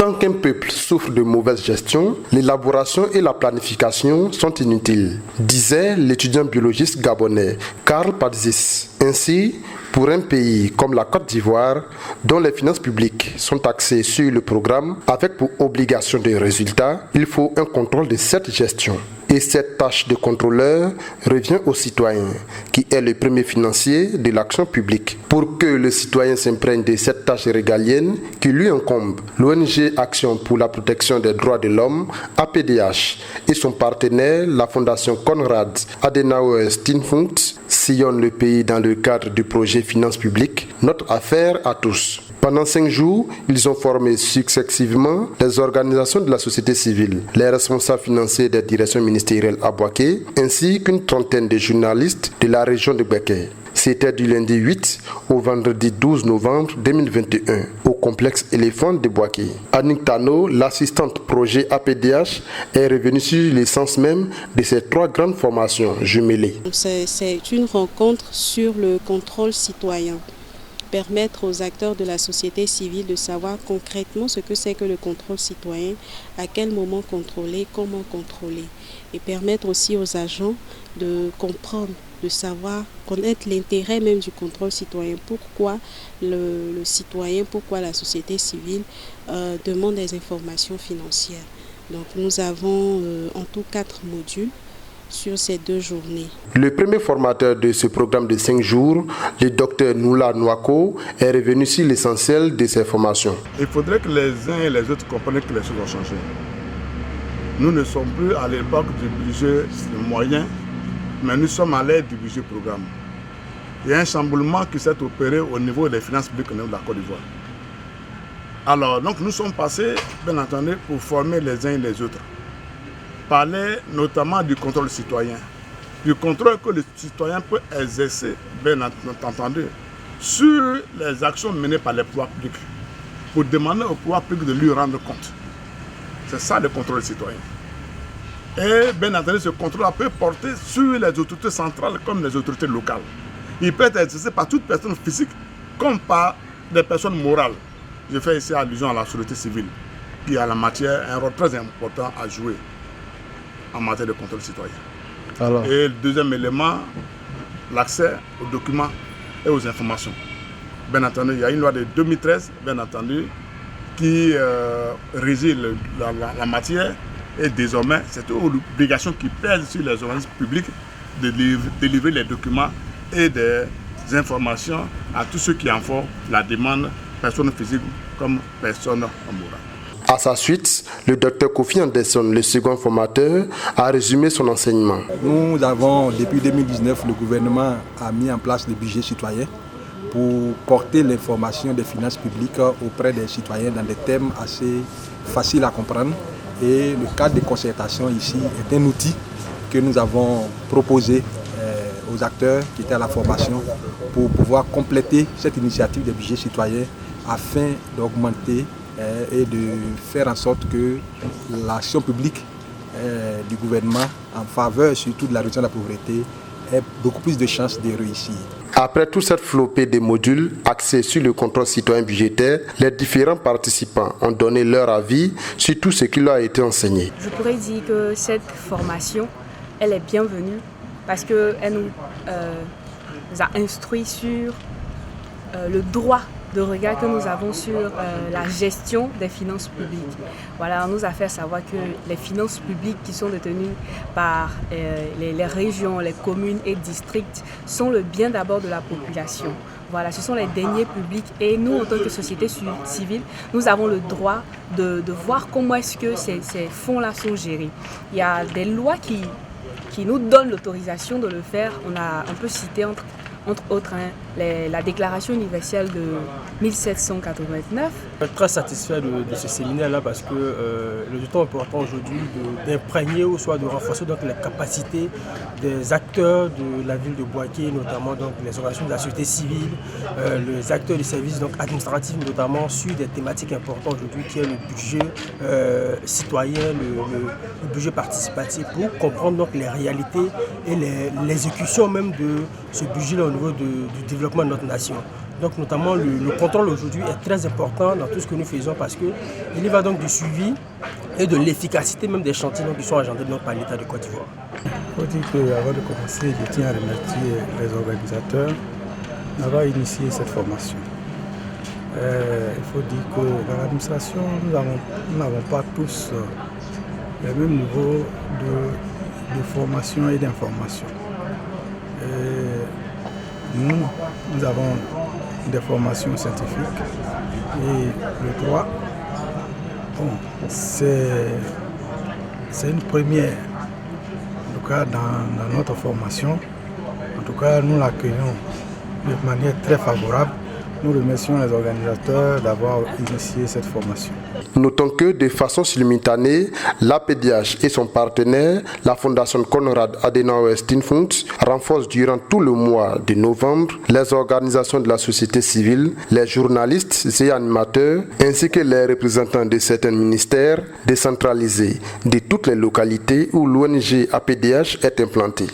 Tant qu'un peuple souffre de mauvaise gestion, l'élaboration et la planification sont inutiles, disait l'étudiant biologiste gabonais Karl Padzis. Ainsi, pour un pays comme la Côte d'Ivoire, dont les finances publiques sont axées sur le programme avec pour obligation de résultat, il faut un contrôle de cette gestion. Et cette tâche de contrôleur revient au citoyen, qui est le premier financier de l'action publique. Pour que le citoyen s'imprègne de cette tâche régalienne qui lui incombe, l'ONG Action pour la protection des droits de l'homme, APDH, et son partenaire, la fondation Konrad Adenauer Stiftung, sillonnent le pays dans le cadre du projet Finances publiques, notre affaire à tous. Pendant 5 jours, ils ont formé successivement des organisations de la société civile, les responsables financiers des directions ministérielles à Bouaké, ainsi qu'une trentaine de journalistes de la région de Bouaké. C'était du lundi 8 au vendredi 12 novembre 2021 au complexe éléphant de Bouaké. Annick Tano, l'assistante projet APDH, est revenue sur l'essence même de ces 3 grandes formations jumelées. C'est une rencontre sur le contrôle citoyen. Permettre aux acteurs de la société civile de savoir concrètement ce que c'est que le contrôle citoyen, à quel moment contrôler, comment contrôler. Et permettre aussi aux agents de comprendre, de savoir, connaître l'intérêt même du contrôle citoyen. Pourquoi le citoyen, pourquoi la société civile demande des informations financières. Donc nous avons en tout 4 modules sur ces 2 journées. Le premier formateur de ce programme de 5 jours, le docteur Noula Nwako, est revenu sur l'essentiel de ces formations. Il faudrait que les uns et les autres comprennent que les choses ont changé. Nous ne sommes plus à l'époque du budget moyen, mais nous sommes à l'ère du budget programme. Il y a un chamboulement qui s'est opéré au niveau des finances publiques au niveau de la Côte d'Ivoire. Alors, donc nous sommes passés, bien entendu, pour former les uns et les autres. Parler notamment du contrôle citoyen, du contrôle que le citoyen peut exercer, bien entendu, sur les actions menées par les pouvoirs publics, pour demander au pouvoir public de lui rendre compte. C'est ça le contrôle citoyen. Et bien entendu, ce contrôle peut porter sur les autorités centrales comme les autorités locales. Il peut être exercé par toute personne physique comme par des personnes morales. Je fais ici allusion à la société civile, qui a la matière un rôle très important à jouer en matière de contrôle citoyen. Alors. Et le deuxième élément, l'accès aux documents et aux informations. Bien entendu, il y a une loi de 2013, bien entendu, qui régit la matière, et désormais, c'est une obligation qui pèse sur les organismes publics de délivrer les documents et des informations à tous ceux qui en font la demande, personnes physiques comme personnes morales. À sa suite, le docteur Kofi Anderson, le second formateur, a résumé son enseignement. Nous avons, depuis 2019, le gouvernement a mis en place le budget citoyen pour porter l'information des finances publiques auprès des citoyens dans des thèmes assez faciles à comprendre. Et le cadre de concertation ici est un outil que nous avons proposé aux acteurs qui étaient à la formation pour pouvoir compléter cette initiative de budget citoyen afin d'augmenter et de faire en sorte que l'action publique du gouvernement en faveur surtout de la réduction de la pauvreté ait beaucoup plus de chances de réussir. Après toute cette flopée de modules axés sur le contrôle citoyen budgétaire, les différents participants ont donné leur avis sur tout ce qui leur a été enseigné. Je pourrais dire que cette formation, elle est bienvenue parce qu'elle nous a instruit sur le droit de regard que nous avons sur la gestion des finances publiques. Voilà, on nous a fait savoir que les finances publiques qui sont détenues par les régions, les communes et districts sont le bien d'abord de la population. Voilà, ce sont les deniers publics et nous, en tant que société civile, nous avons le droit de voir comment est-ce que ces fonds-là sont gérés. Il y a des lois qui nous donnent l'autorisation de le faire. On peut citer entre autres, la Déclaration universelle de 1789. Je suis très satisfait de ce séminaire-là parce que le temps important aujourd'hui d'imprégner ou soit de renforcer donc, les capacités des acteurs de la ville de Bouaké, notamment donc, les organisations de la société civile, les acteurs du service donc, administratif, notamment sur des thématiques importantes aujourd'hui qui est le budget citoyen, le budget participatif, pour comprendre donc, les réalités et l'exécution même de ce budget-là au niveau du développement de notre nation. Donc notamment le contrôle aujourd'hui est très important dans tout ce que nous faisons parce qu'il y va donc du suivi et de l'efficacité même des chantiers qui sont agendés par l'État de Côte d'Ivoire. Il faut dire qu'avant de commencer, je tiens à remercier les organisateurs d'avoir initié cette formation. Il faut dire que dans l'administration, nous n'avons pas tous le même niveau de formation et d'information. Nous avons des formations scientifiques et le droit, c'est une première, en tout cas dans notre formation. En tout cas, nous l'accueillons de manière très favorable. Nous remercions les organisateurs d'avoir initié cette formation. Notons que de façon simultanée, l'APDH et son partenaire, la Fondation Konrad Adenauer Stiftung, renforcent durant tout le mois de novembre les organisations de la société civile, les journalistes et animateurs, ainsi que les représentants de certains ministères décentralisés de toutes les localités où l'ONG APDH est implantée.